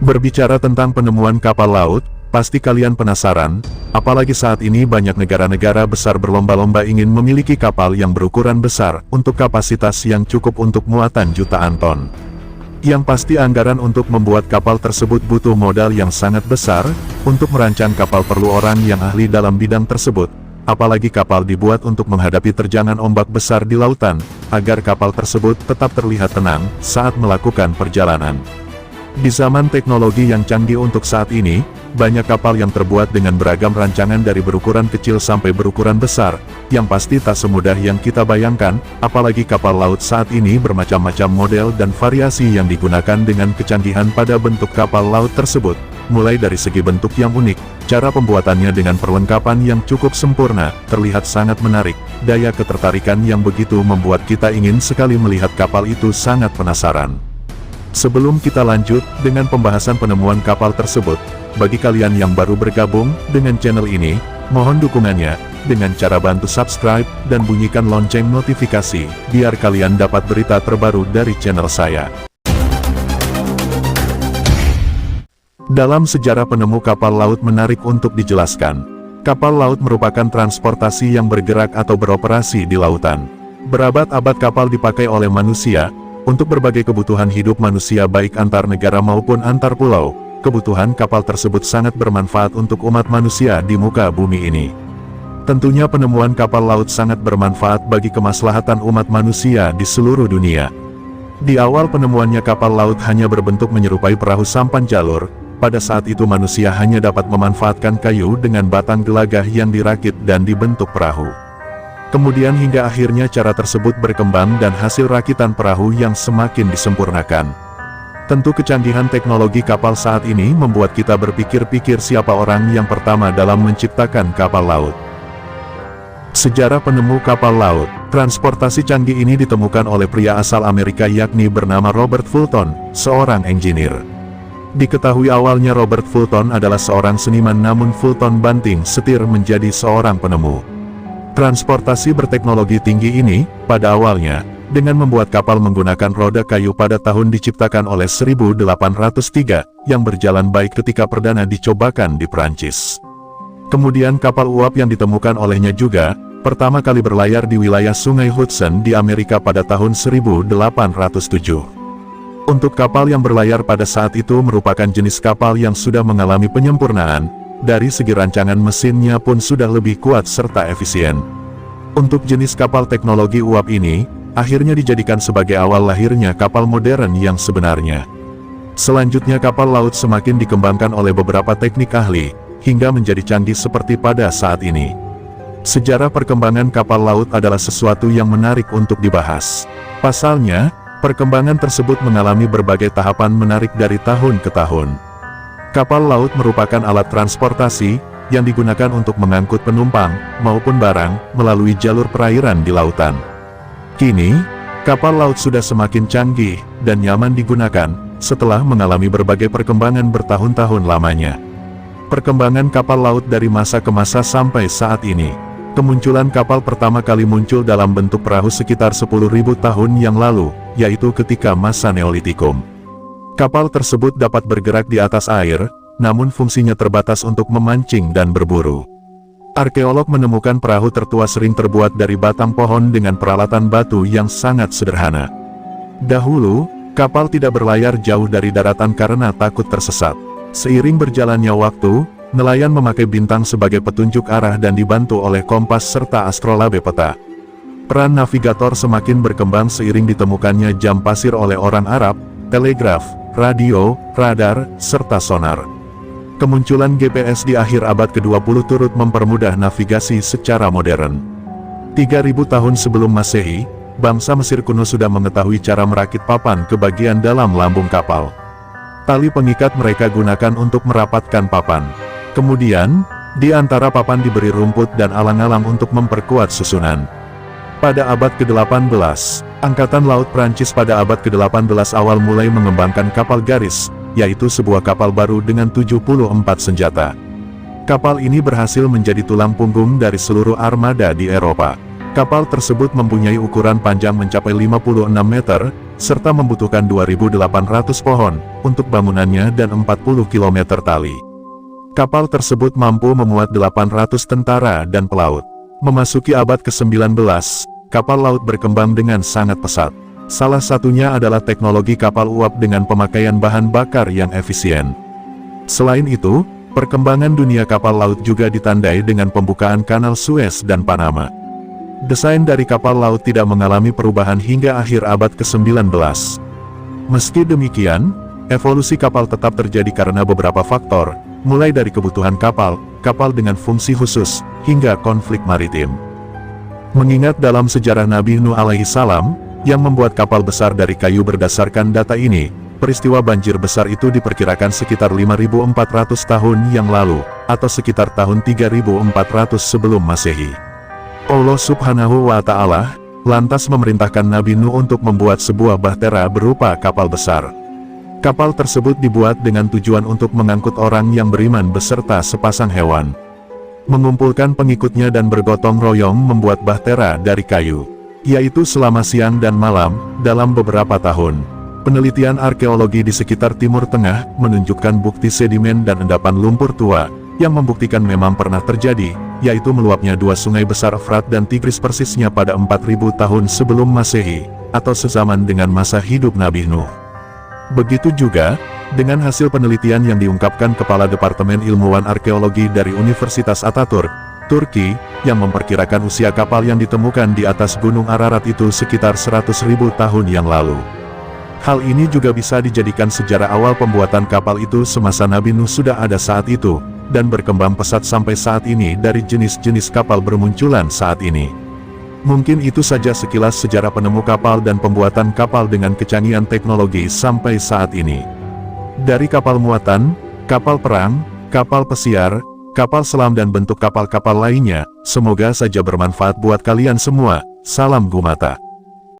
Berbicara tentang penemuan kapal laut, pasti kalian penasaran, apalagi saat ini banyak negara-negara besar berlomba-lomba ingin memiliki kapal yang berukuran besar untuk kapasitas yang cukup untuk muatan jutaan ton. Yang pasti anggaran untuk membuat kapal tersebut butuh modal yang sangat besar. Untuk merancang kapal perlu orang yang ahli dalam bidang tersebut, apalagi kapal dibuat untuk menghadapi terjangan ombak besar di lautan, agar kapal tersebut tetap terlihat tenang saat melakukan perjalanan. Di zaman teknologi yang canggih untuk saat ini, banyak kapal yang terbuat dengan beragam rancangan dari berukuran kecil sampai berukuran besar, yang pasti tak semudah yang kita bayangkan, apalagi kapal laut saat ini bermacam-macam model dan variasi yang digunakan dengan kecanggihan pada bentuk kapal laut tersebut, mulai dari segi bentuk yang unik, cara pembuatannya dengan perlengkapan yang cukup sempurna, terlihat sangat menarik, daya ketertarikan yang begitu membuat kita ingin sekali melihat kapal itu sangat penasaran. Sebelum kita lanjut dengan pembahasan penemuan kapal tersebut, bagi kalian yang baru bergabung dengan channel ini, mohon dukungannya dengan cara bantu subscribe dan bunyikan lonceng notifikasi, biar kalian dapat berita terbaru dari channel saya. Dalam sejarah penemu kapal laut menarik untuk dijelaskan. Kapal laut merupakan transportasi yang bergerak atau beroperasi di lautan. Berabad-abad kapal dipakai oleh manusia untuk berbagai kebutuhan hidup manusia baik antar negara maupun antar pulau. Kebutuhan kapal tersebut sangat bermanfaat untuk umat manusia di muka bumi ini. Tentunya penemuan kapal laut sangat bermanfaat bagi kemaslahatan umat manusia di seluruh dunia. Di awal penemuannya kapal laut hanya berbentuk menyerupai perahu sampan jalur. Pada saat itu manusia hanya dapat memanfaatkan kayu dengan batang gelagah yang dirakit dan dibentuk perahu. Kemudian hingga akhirnya cara tersebut berkembang dan hasil rakitan perahu yang semakin disempurnakan. Tentu kecanggihan teknologi kapal saat ini membuat kita berpikir-pikir siapa orang yang pertama dalam menciptakan kapal laut. Sejarah penemu kapal laut. Transportasi canggih ini ditemukan oleh pria asal Amerika yakni bernama Robert Fulton, seorang engineer. Diketahui awalnya Robert Fulton adalah seorang seniman, namun Fulton banting setir menjadi seorang penemu. Transportasi berteknologi tinggi ini, pada awalnya, dengan membuat kapal menggunakan roda kayu pada tahun diciptakan oleh 1803, yang berjalan baik ketika perdana dicobakan di Prancis. Kemudian kapal uap yang ditemukan olehnya juga, pertama kali berlayar di wilayah Sungai Hudson di Amerika pada tahun 1807. Untuk kapal yang berlayar pada saat itu merupakan jenis kapal yang sudah mengalami penyempurnaan. Dari segi rancangan mesinnya pun sudah lebih kuat serta efisien. Untuk jenis kapal teknologi uap ini, akhirnya dijadikan sebagai awal lahirnya kapal modern yang sebenarnya. Selanjutnya kapal laut semakin dikembangkan oleh beberapa teknik ahli, hingga menjadi canggih seperti pada saat ini. Sejarah perkembangan kapal laut adalah sesuatu yang menarik untuk dibahas. Pasalnya, perkembangan tersebut mengalami berbagai tahapan menarik dari tahun ke tahun. Kapal laut merupakan alat transportasi yang digunakan untuk mengangkut penumpang maupun barang melalui jalur perairan di lautan. Kini, kapal laut sudah semakin canggih dan nyaman digunakan setelah mengalami berbagai perkembangan bertahun-tahun lamanya. Perkembangan kapal laut dari masa ke masa sampai saat ini. Kemunculan kapal pertama kali muncul dalam bentuk perahu sekitar 10.000 tahun yang lalu, yaitu ketika masa Neolitikum. Kapal tersebut dapat bergerak di atas air, namun fungsinya terbatas untuk memancing dan berburu. Arkeolog menemukan perahu tertua sering terbuat dari batang pohon dengan peralatan batu yang sangat sederhana. Dahulu, kapal tidak berlayar jauh dari daratan karena takut tersesat. Seiring berjalannya waktu, nelayan memakai bintang sebagai petunjuk arah dan dibantu oleh kompas serta astrolabe peta. Peran navigator semakin berkembang seiring ditemukannya jam pasir oleh orang Arab, telegraf, radio, radar, serta sonar. Kemunculan GPS di akhir abad ke-20 turut mempermudah navigasi secara modern. 3000 tahun sebelum Masehi, bangsa Mesir kuno sudah mengetahui cara merakit papan ke bagian dalam lambung kapal. Tali pengikat mereka gunakan untuk merapatkan papan. Kemudian, di antara papan diberi rumput dan alang-alang untuk memperkuat susunan. Pada abad ke-18, Angkatan Laut Prancis pada abad ke-18 awal mulai mengembangkan kapal garis, yaitu sebuah kapal baru dengan 74 senjata. Kapal ini berhasil menjadi tulang punggung dari seluruh armada di Eropa. Kapal tersebut mempunyai ukuran panjang mencapai 56 meter, serta membutuhkan 2.800 pohon untuk bangunannya dan 40 km tali. Kapal tersebut mampu memuat 800 tentara dan pelaut. Memasuki abad ke-19, kapal laut berkembang dengan sangat pesat. Salah satunya adalah teknologi kapal uap dengan pemakaian bahan bakar yang efisien. Selain itu, perkembangan dunia kapal laut juga ditandai dengan pembukaan Kanal Suez dan Panama. Desain dari kapal laut tidak mengalami perubahan hingga akhir abad ke-19. Meski demikian, evolusi kapal tetap terjadi karena beberapa faktor, mulai dari kebutuhan kapal, kapal dengan fungsi khusus, hingga konflik maritim. Mengingat dalam sejarah Nabi Nuh alaihi salam, yang membuat kapal besar dari kayu berdasarkan data ini, peristiwa banjir besar itu diperkirakan sekitar 5.400 tahun yang lalu, atau sekitar tahun 3.400 sebelum Masehi. Allah Subhanahu wa Ta'ala lantas memerintahkan Nabi Nuh untuk membuat sebuah bahtera berupa kapal besar. Kapal tersebut dibuat dengan tujuan untuk mengangkut orang yang beriman beserta sepasang hewan. Mengumpulkan pengikutnya dan bergotong royong membuat bahtera dari kayu, yaitu selama siang dan malam, dalam beberapa tahun. Penelitian arkeologi di sekitar Timur Tengah menunjukkan bukti sedimen dan endapan lumpur tua, yang membuktikan memang pernah terjadi, yaitu meluapnya dua sungai besar Efrat dan Tigris persisnya pada 4000 tahun sebelum Masehi, atau sezaman dengan masa hidup Nabi Nuh. Begitu juga, dengan hasil penelitian yang diungkapkan Kepala Departemen Ilmuwan Arkeologi dari Universitas Ataturk, Turki, yang memperkirakan usia kapal yang ditemukan di atas Gunung Ararat itu sekitar 100.000 tahun yang lalu. Hal ini juga bisa dijadikan sejarah awal pembuatan kapal itu semasa Nabi Nuh sudah ada saat itu, dan berkembang pesat sampai saat ini dari jenis-jenis kapal bermunculan saat ini. Mungkin itu saja sekilas sejarah penemu kapal dan pembuatan kapal dengan kecanggihan teknologi sampai saat ini. Dari kapal muatan, kapal perang, kapal pesiar, kapal selam dan bentuk kapal-kapal lainnya, semoga saja bermanfaat buat kalian semua. Salam Gumata.